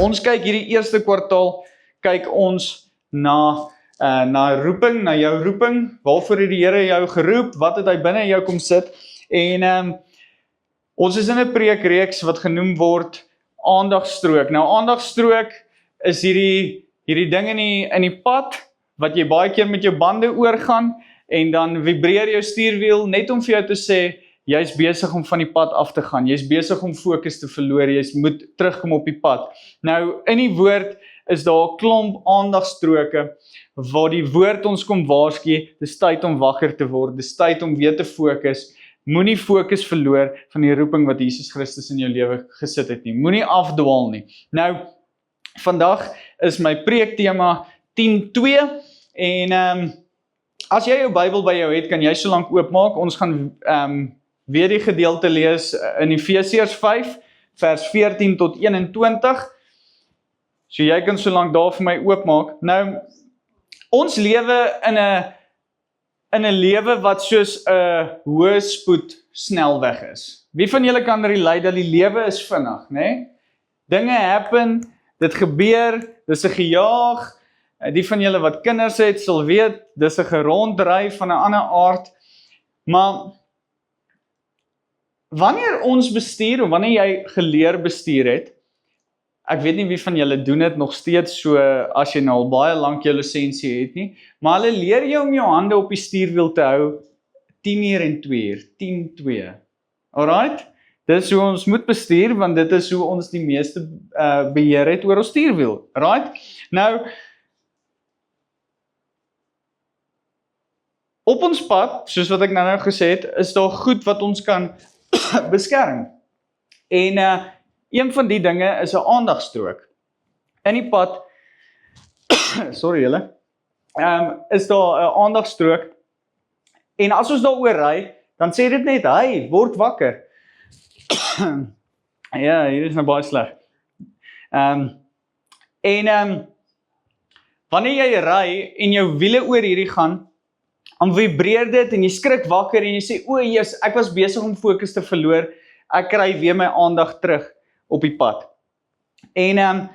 Ons kyk hierdie eerste kwartaal, kyk ons na roeping, na jou roeping, waarvoor het die Here jou geroep, wat het hy binne jou kom sit, en ons is in 'n preekreeks wat genoem word aandagstrook. Nou aandagstrook is hierdie ding in die pad, wat jy baie keer met jou bande oorgaan, en dan vibreer jou stuurwiel, net om vir jou te sê, jy's besig om van die pad af te gaan, jy's besig om fokus te verloor, jy moet terugkom op die pad. Nou, in die woord is daar 'n klomp aandagstroke, waar die woord ons kom waarsku, dis tyd om wakker te word, dis tyd om weer te fokus, moenie fokus verloor van die roeping wat Jesus Christus in jou lewe gesit het nie, moenie afdwaal nie. Nou, vandag is my preektema 10:2, en as jy jou Bybel by jou het, kan jy so lank oopmaak, ons gaan weer die gedeelte lees in Efesiërs 5, vers 14 tot 21, so jy kan so lank daar vir my oopmaak. Nou, ons lewe in 'n lewe wat soos 'n hoë spoed snelweg is. Wie van julle kan relate dat die lewe is vinnig, né? Dinge happen, dit gebeur, dis 'n gejaag. Die van julle wat kinders het, sal weet, dis 'n gerondry van 'n ander aard. Maar wanneer ons bestuur, of wanneer jy geleer bestuur het, ek weet nie wie van julle doen dit nog steeds so, as jy nou al baie lank jou lisensie het nie, maar hulle leer jou om jou hande op die stuurwiel te hou, 10 uur en 2 uur, 10-2. Alright? Dis hoe ons moet bestuur, want dit is hoe ons die meeste beheer het oor ons stuurwiel. Right? Nou, op ons pad, soos wat ek nou gesê het, is daar goed wat ons kan beskerm. En een van die dinge is 'n aandagstrook. In die pad, sorry julle, is daar 'n aandagstrook, en as ons daaroor ry, dan sê dit net, hey, word wakker. Ja, hier is nou baie sleg. Wanneer jy ry, en jou wiele oor hierdie gaan, dan vibreer dit, en jy skrik wakker, en jy sê, o Jesus, ek was besig om fokus te verloor, ek kry weer my aandag terug op die pad. En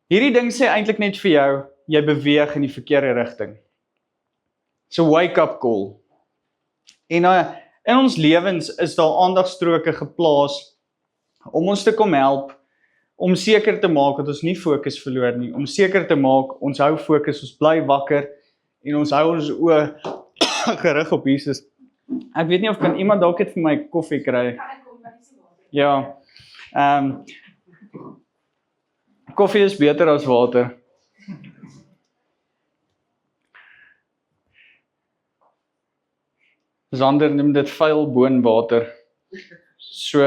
hierdie ding sê eintlik net vir jou, jy beweeg in die verkeerde rigting. So wake up call. En in ons lewens is daar aandagstroke geplaas, om ons te kom help, om seker te maak dat ons nie fokus verloor nie, om seker te maak, ons hou fokus, ons bly wakker, en ons hou ons oë gerig op Jesus. Ek weet nie of kan iemand dalk net vir my koffie kry. Ja. Koffie is beter as water. Sander noem dit vuil boonwater. So,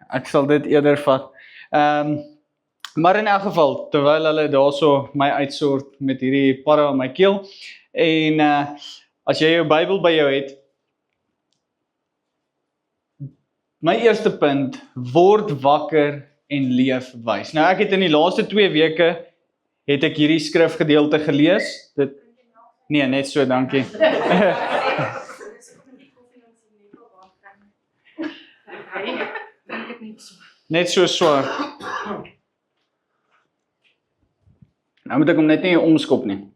ek sal dit eerder vat. Maar in elk geval, terwyl hulle daarso my uitsort met hierdie parra in my keel, en as jy jou Bybel by jou het, my eerste punt, word wakker en leef wys. Nou ek het in die laaste 2 weke, het ek hierdie skrifgedeelte gelees, nee, net so, dankie. Net so swaar. Nou moet ek hom net nie omskop nie.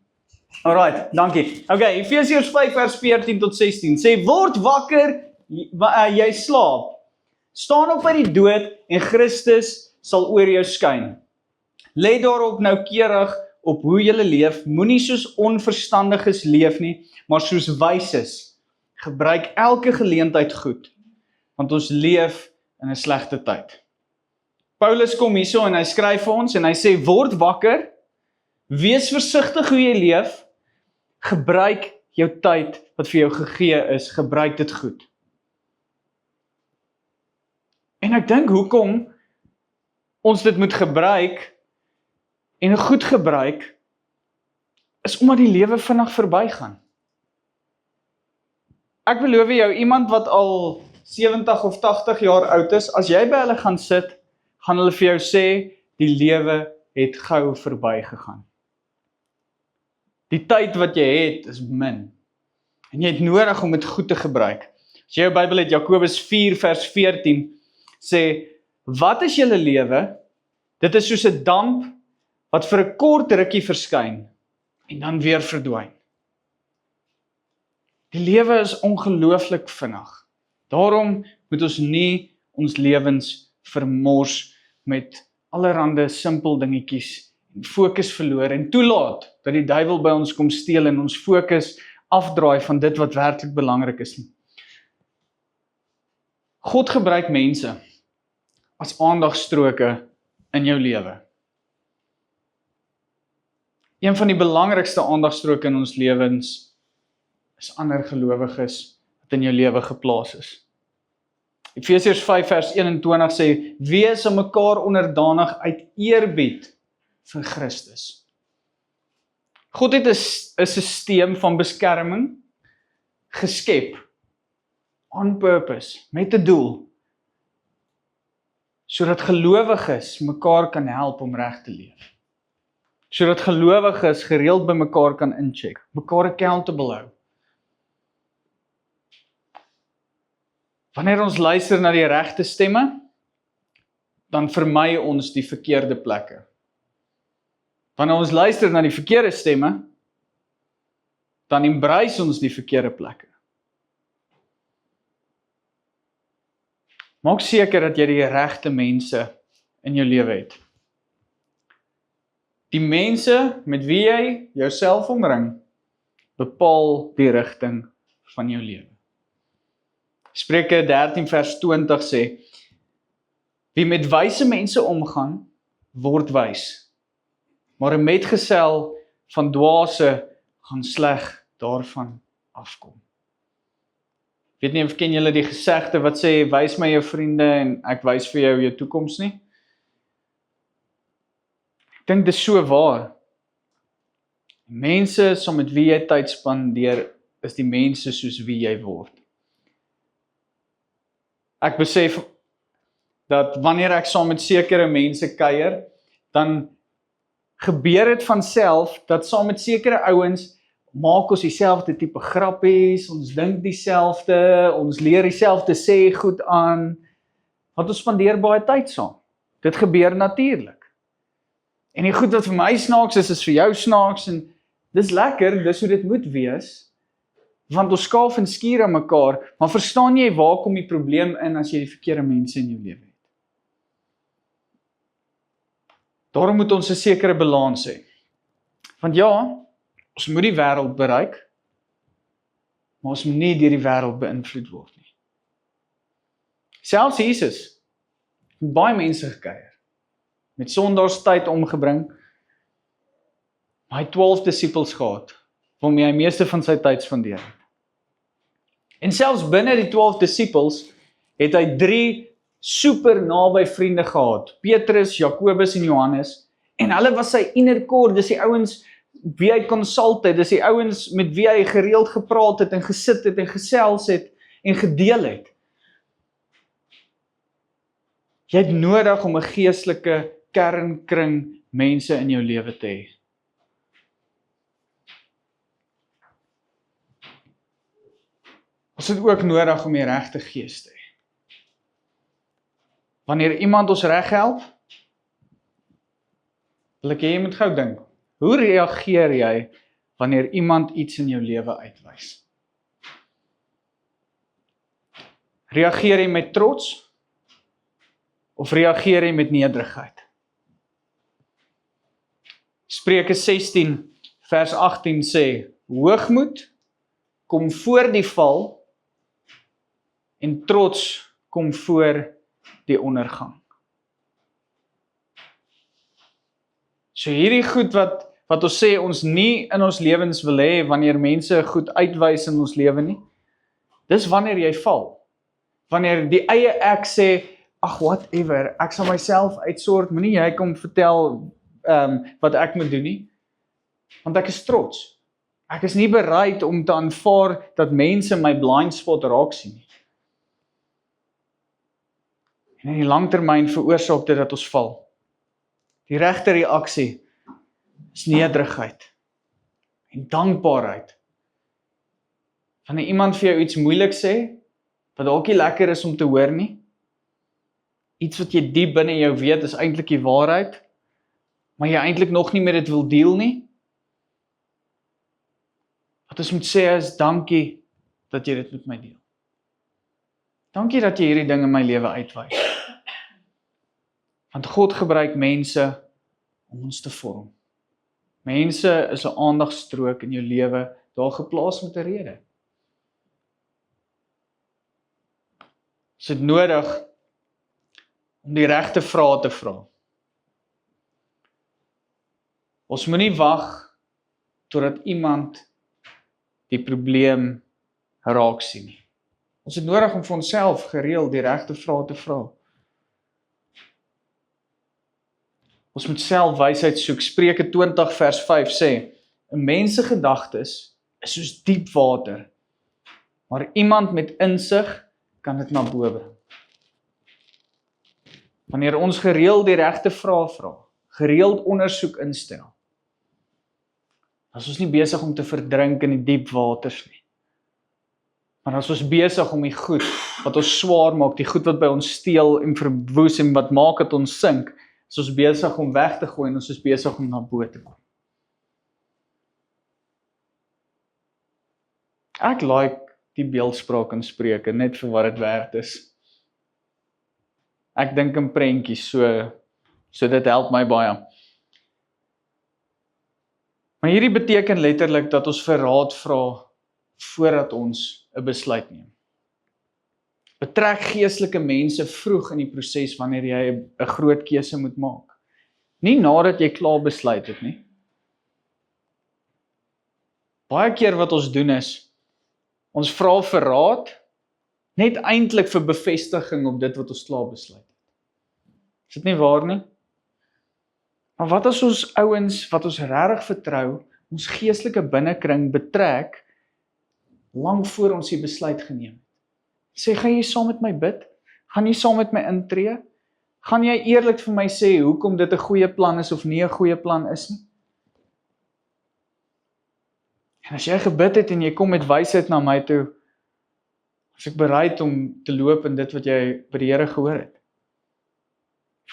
Alright, dankie. Okay, Efesiërs 5 vers 14 tot 16 sê, word wakker, jy slaap. Staan op uit die dood en Christus sal oor jou skyn. Let daarop noukeurig op hoe jy leef, moenie soos onverstandiges leef nie, maar soos wyses. Gebruik elke geleentheid goed, want ons leef in 'n slegte tyd. Paulus kom hierso en hy skryf vir ons en hy sê, word wakker, wees versigtig hoe jy leef, gebruik jou tyd wat vir jou gegee is, gebruik dit goed. En ek dink hoekom ons dit moet gebruik en goed gebruik, is omdat die lewe vinnig verbygaan. Ek beloof jou, iemand wat al 70 of 80 jaar oud is, as jy by hulle gaan sit, gaan hulle vir jou sê, die lewe het gou verbygegaan. Die tyd wat jy het is min. En jy het nodig om dit goed te gebruik. As jy jou Bybel het, Jakobus 4 vers 14, sê, wat is julle lewe? Dit is soos 'n damp wat vir 'n kort rukkie verskyn en dan weer verdwyn. Die lewe is ongelooflik vinnig. Daarom moet ons nie ons lewens vermors met allerhande simpel dingetjies en fokus verloor en toelaat dat die duiwel by ons kom steel en ons fokus afdraai van dit wat werklik belangrik is nie. God gebruik mense as aandagstroke in jou lewe. Een van die belangrikste aandagstroke in ons lewens is ander gelowiges wat in jou lewe geplaas is. Efesiërs 5 vers 21 sê, wees aan mekaar onderdanig uit eerbied vir Christus. God het 'n stelsel van beskerming geskep, on purpose, met 'n doel, sodat gelowiges mekaar kan help om reg te leef. Sodat gelowiges gereeld by mekaar kan incheck, mekaar accountable hou. Wanneer ons luister na die regte stemme, dan vermy ons die verkeerde plekke. Wanneer ons luister na die verkeerde stemme, dan embrace ons die verkeerde plekke. Maak seker dat jy die regte mense in jou lewe het. Die mense met wie jy jouself omring, bepaal die rigting van jou lewe. Spreuke 13 vers 20 sê, wie met wyse mense omgaan, word wys, maar 'n metgesel van dwaase gaan sleg daarvan afkom. Weet nie of ken julle die gesegde wat sê, wys my jou vriende en ek wys vir jou jou toekoms nie? Ek dink dit is so waar. Mense saam met wie jy tyd spandeer, is die mense soos wie jy word. Ek besef dat wanneer ek saam met sekere mense kuier, dan gebeur dit van self, dat saam met sekere ouens, maak ons dieselfde tipe grappies, ons dink dieselfde, ons leer dieselfde sê goed aan, want ons spandeer baie tyd saam. Dit gebeur natuurlik. En die goed wat vir my snaaks is vir jou snaaks, en dis lekker, dis hoe dit moet wees, want ons skaaf en skuur aan mekaar, maar verstaan jy waar kom die probleem in as jy die verkeerde mense in jou lewe het? Daarom moet ons 'n sekere balans hê. Want ja, ons moet die wêreld bereik, maar ons moet nie deur die wêreld beïnvloed word nie. Selfs Jesus het baie mense gekuier, met sondaarstyd omgebring, maar hy het 12 disippels gehad, waarmee hy meeste van sy tyd spandeer het. En selfs binne die 12 disippels het hy 3 super naby vriende gehad, Petrus, Jakobus en Johannes, en hulle was sy inner core, dis die ouens wie hy consult het, dis die ouens met wie hy gereeld gepraat het en gesit het en gesels het en gedeel het. Jy het nodig om 'n geestelike kernkring mense in jou lewe te hê. Ons het ook nodig om die regte gees te hê. Wanneer iemand ons reg help, wil ek hê jy moet gou dink, hoe reageer jy wanneer iemand iets in jou lewe uitwys? Reageer jy met trots? Of reageer jy met nederigheid? Spreuke 16 vers 18 sê, hoogmoed kom voor die val en trots kom voor die ondergang. So hierdie goed wat ons sê ons nie in ons lewens wil hê wanneer mense goed uitwys in ons lewe nie, dis wanneer jy val. Wanneer die eie ek sê, ag whatever, ek sal myself uitsort, moenie jy kom vertel wat ek moet doen nie, want ek is trots. Ek is nie bereid om te aanvaar dat mense my blind spot raak sien nie. En in die langtermyn veroorsaak dit dat ons val. Die regte reaksie is nederigheid en dankbaarheid. Wanneer iemand vir jou iets moeilik sê, wat dalk nie lekker is om te hoor nie, iets wat jy diep binne jou weet, is eintlik die waarheid, maar jy eintlik nog nie met dit wil deel nie. Wat ons moet sê is, dankie dat jy dit met my deel. Dankie dat jy hierdie ding in my lewe uitwys. Want God gebruik mense om ons te vorm. Mense is 'n aandagstrook in jou lewe, daar geplaas met 'n rede. Is dit nodig om die regte vrae te vra? Ons moenie wag totdat iemand die probleem raak sien nie. Ons het nodig om vir onsself gereeld die regte vrae te vra. Ons moet self wysheid soek. Spreuke 20 vers 5 sê, 'n mens se gedagtes is soos diep water, maar iemand met insig kan dit na bo bring. Wanneer ons gereeld die regte vrae vra, gereeld ondersoek instel, as ons nie besig om te verdrink in die diep waters nie. Maar as ons besig om die goed wat ons swaar maak, die goed wat by ons steel en verwoes en wat maak dat ons sink, is ons besig om weg te gooi en ons is besig om na bo te kom. Ek like die beeldspraak in Spreuke, net vir wat dit werd is. Ek dink in prentjies, so dit help my baie. Maar hierdie beteken letterlik dat ons vir raad vra voordat ons 'n besluit neem. Betrek geestelike mense vroeg in die proses wanneer jy 'n groot keuse moet maak. Nie nadat jy klaar besluit het nie. Baie keer wat ons doen is, ons vra vir raad, net eintlik vir bevestiging op dit wat ons klaar besluit het. Is dit nie waar nie? Maar wat as ons ouens, wat ons regtig vertrou, ons geestelike binnekring betrek, lang voor ons die besluit geneem het? Sê, gaan jy saam met my bid? Gaan jy saam met my intree? Gaan jy eerlik vir my sê, hoekom dit 'n goeie plan is of nie 'n goeie plan is nie? En as jy gebid het en jy kom met wysheid na my toe, is ek bereid om te loop in dit wat jy by die Here gehoor het.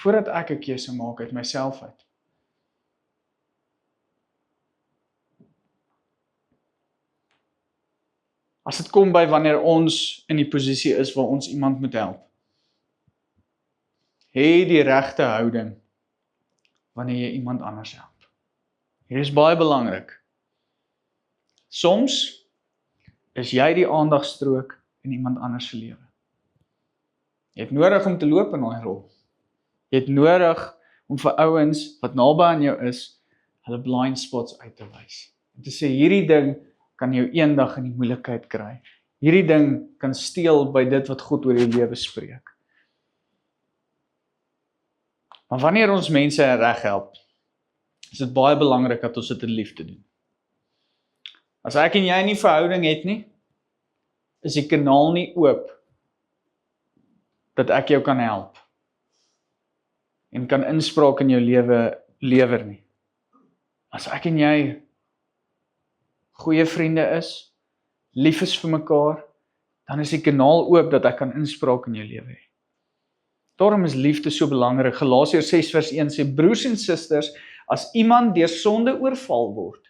Voordat ek 'n keuse maak uit myself uit. As dit kom by wanneer ons in die posisie is waar ons iemand moet help. Hê die regte houding wanneer jy iemand anders help. Hier is baie belangrik. Soms is jy die aandagstrook in iemand anders se lewe. Jy het nodig om te loop in daai rol. Jy het nodig om vir ouens wat naby aan jou is, hulle blind spots uit te wys. En te sê, hierdie ding kan jou eendag in die moeilikheid kry. Hierdie ding kan steel by dit wat God oor jou lewe spreek. Maar wanneer ons mense reg help, is dit baie belangrik dat ons dit in liefde doen. As ek en jy nie verhouding het nie, is die kanaal nie oop dat ek jou kan help en kan inspraak in jou lewe lewer nie. As ek en jy goeie vriende is, lief is vir mekaar, dan is die kanaal oop dat ek kan inspraak in jou lewe hê. Daarom is liefde so belangrik. Galasiërs 6 vers 1 sê, broers en susters, as iemand deur sonde oorval word,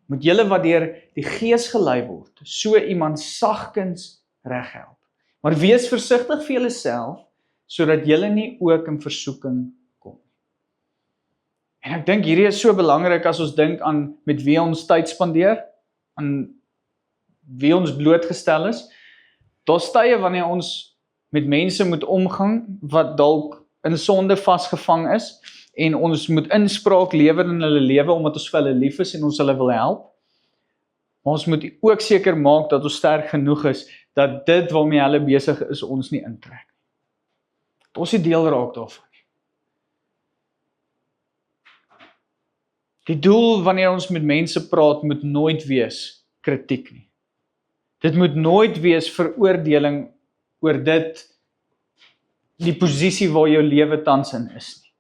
moet julle wat deur die Gees gelei word, so iemand sagkens reghelp. Maar wees versigtig vir julleself, sodat julle nie ook in versoeking kom. En ek dink hierdie is so belangrik as ons dink aan met wie ons tyd spandeer, aan wie ons blootgestel is. Daar's tye wanneer ons met mense moet omgang wat dalk in sonde vasgevang is en ons moet inspraak lewer in hulle lewe omdat ons vir hulle lief is en ons hulle wil help. Maar ons moet ook seker maak dat ons sterk genoeg is dat dit waarmee hulle besig is ons nie intrek. Dat ons nie deel raak daarvan. Die doel wanneer ons met mense praat moet nooit wees kritiek nie. Dit moet nooit wees veroordeling oor dit, die posisie waar jou lewe tans in is nie.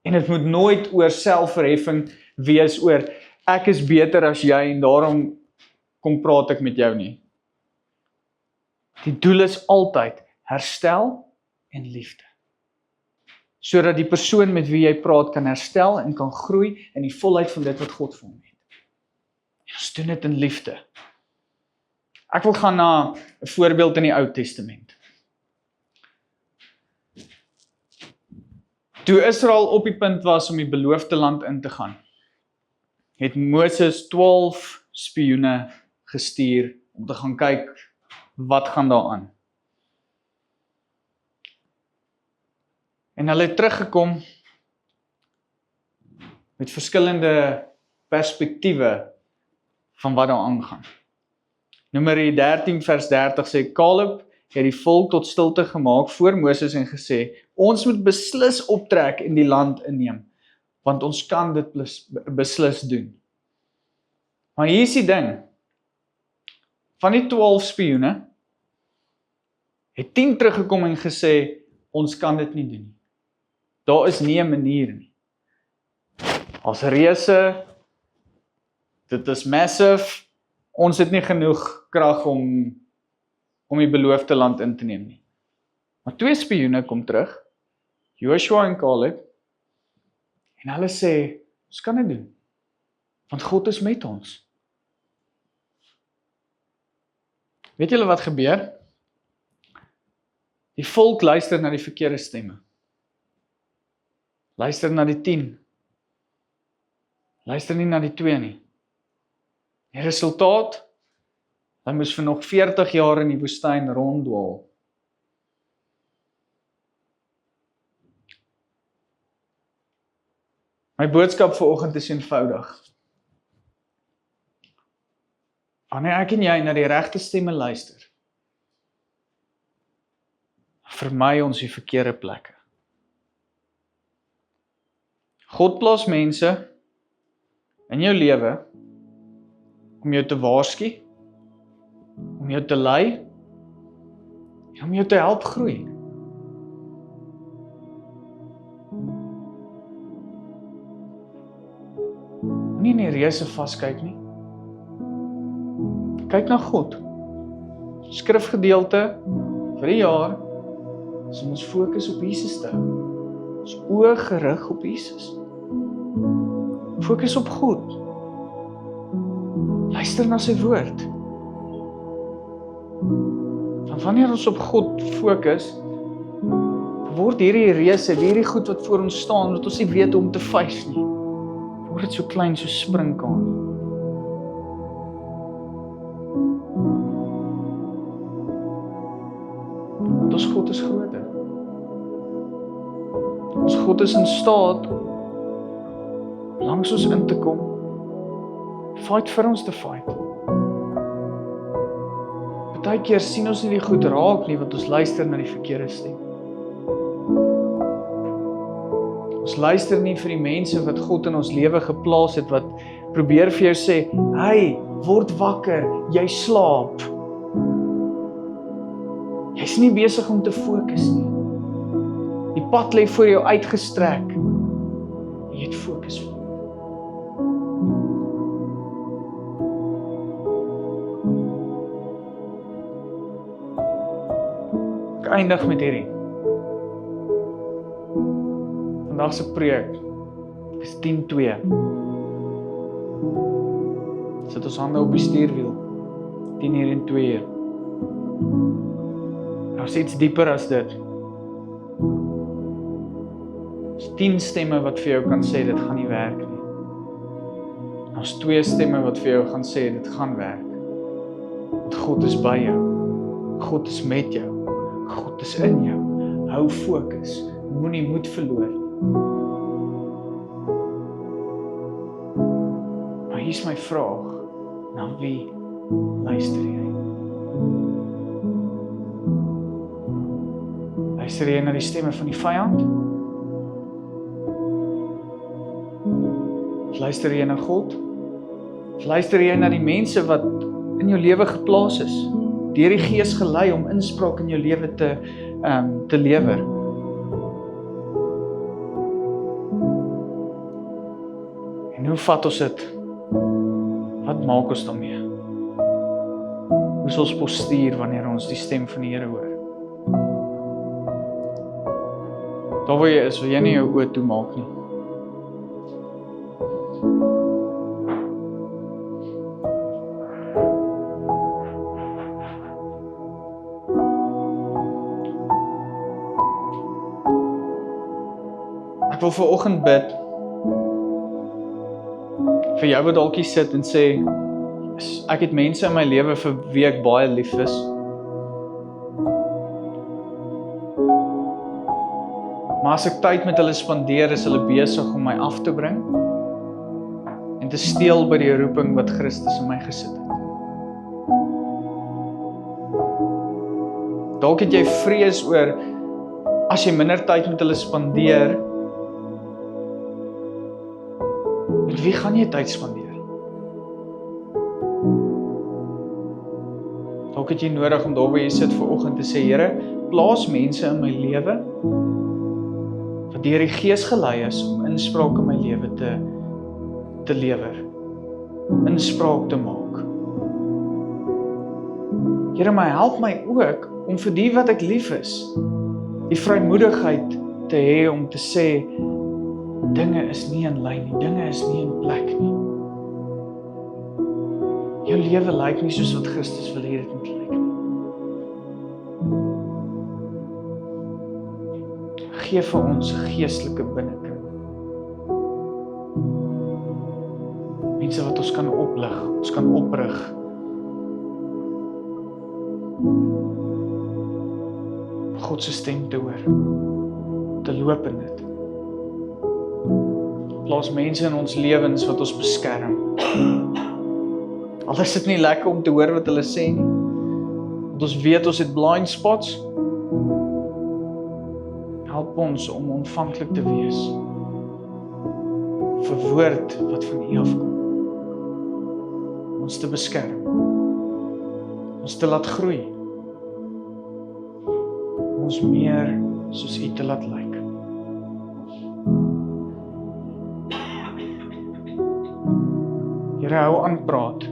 En dit moet nooit oor selfverheffing wees oor, ek is beter as jy en daarom kom praat ek met jou nie. Die doel is altyd herstel en liefde. Sodat die persoon met wie jy praat kan herstel en kan groei in die volheid van dit wat God vir hom het. En ons doen dit in liefde. Ek wil gaan na 'n voorbeeld in die Ou Testament. Toe Israel op die punt was om die beloofde land in te gaan, het Moses 12 spioene gestuur om te gaan kyk wat gaan daar aan. En hulle het teruggekom met verskillende perspektiewe van wat daar aangaan. Numeri 13 vers 30 sê, Caleb het die volk tot stilte gemaak voor Moses en gesê, ons moet beslis optrek en die land inneem, want ons kan dit beslis doen. Maar hier is die ding, van die 12 spioene, het 10 teruggekom en gesê, ons kan dit nie doen nie. Daar is nie 'n manier nie. As reuse, dit is massive, ons het nie genoeg krag om die beloofde land in te neem nie. Maar 2 spioene kom terug, Joshua en Caleb, en hulle sê, ons kan dit doen, want God is met ons. Weet julle wat gebeur? Die volk luister na die verkeerde stemme. Luister na die 10. Luister nie na die 2 nie. Die resultaat, hy moes vir nog 40 jaar in die woestyn ronddwaal. My boodskap vanoggend is eenvoudig. Wanneer ek en jy na die regte stemme luister, vermy ons die verkeerde plekke. God plaas mense in jou lewe om jou te waarsku, om jou te lei, en om jou te help groei. Nie in die reuse vaskyk nie. Kyk na God. Skrifgedeelte vir die jaar is om ons fokus op Jesus te hou. Ons oë gerig op Jesus. Fokus op God. Luister na sy woord. Want wanneer ons op God fokus, word hierdie reuse, hierdie goed wat voor ons staan, wat ons nie weet hoe om te face nie, word dit so klein so sprinkaan. Want ons God is groter. Ons God is in staat om langs ons in te kom, fight vir ons te fight. Partykeer sien ons nie die goed raak nie, want ons luister na die verkeerde stem. Ons luister nie vir die mense wat God in ons lewe geplaas het, wat probeer vir jou sê, hey, word wakker, jy slaap. Jy's nie besig om te fokus nie. Die pad lê voor jou uitgestrek. Jy het fokus. Ek eindig met hierdie. Vandag se preek is 10:2. Sit ons hande op die stuurwiel. 10:00 en 2:00. Daar's iets dieper as dit. Daar's 10 stemme wat vir jou kan sê dit gaan nie werk nie. Daar's 2 stemme wat vir jou gaan sê dit gaan werk. Want God is by jou. God is met jou. God is in jou. Hou fokus. Moenie moed verloor nie. Maar hier is my vraag. Na wie luister jy? Luister jy na die stemme van die vyand? Of luister jy na God? Of luister jy na die mense wat in jou lewe geplaas is? Deur die Gees gelei om inspraak in jou lewe te lewer. En hoe vat ons dit? Wat maak ons daarmee? Hoe is ons postuur wanneer ons die stem van die Here hoor? Daar waar jy is, wil jy nie jou oë toemaak nie. Ek wil vanoggend bid vir jou wat dalk hier sit en sê, ek het mense in my lewe vir wie ek baie lief is. Maar as ek tyd met hulle spandeer, is hulle besig om my af te bring en te steel by die roeping wat Christus in my gesit het. Dalk het jy vrees oor, as jy minder tyd met hulle spandeer, met wie gaan jy tyd spandeer? Dalk het jy nodig om daar waar jy sit vanoggend te sê, Here, plaas mense in my lewe, wat deur die Gees gelei is om inspraak in my lewe te lewer, inspraak te maak. Here, maar help my ook om vir die wat ek lief is, die vrymoedigheid te hê om te sê, dinge is nie in lyn nie, dinge is nie in plek nie. Jou lewe lyk nie soos wat Christus wil hê dit moet lyk nie. Gee vir ons geestelike binnekring. Mense wat ons kan oplig, ons kan oprig. God se stem te hoor, te loop in dit. Plaas mense in ons lewens wat ons beskerm. Al is dit nie lekker om te hoor wat hulle sê nie, want ons weet ons het blind spots. Help ons om ontvanklik te wees vir woord wat van U afkom. Ons te beskerm, ons te laat groei, ons meer soos U te laat lyk. Here, hou aan praat.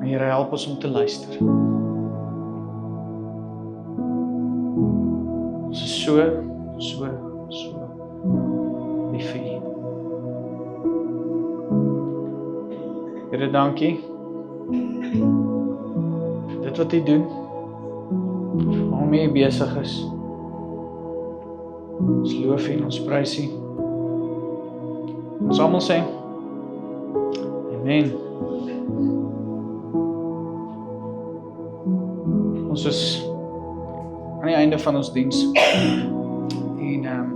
En Here, help ons om te luister. Ons is so lief vir U. Here, dankie vir dit wat U doen, waarmee U besig is. Ons loof U en ons prys U. Ons almal sê, Amen. Ons is aan die einde van ons diens. En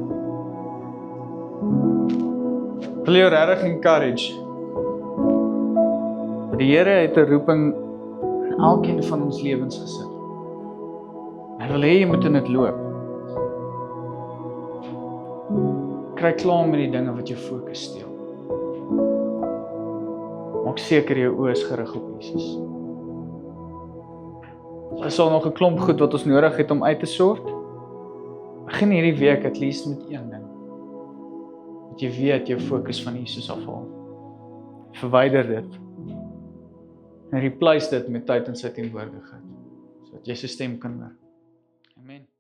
wil jou regtig encourage. Die Here het 'n roeping in elkeen van ons lewens gesit. Hy wil hê jy moet in dit loop. Kry klaar met die dinge wat jou fokus steel. Maak seker jou oë is gerig op Jesus. Daar is al nog 'n klomp goed wat ons nodig het om uit te sort. Begin hierdie week at least met een ding. Dat jy weet jou fokus van Jesus afhaal. Verwyder dit. En replace dit met tyd in sy teenwoordigheid, sodat jy sy stem kan hoor. Amen.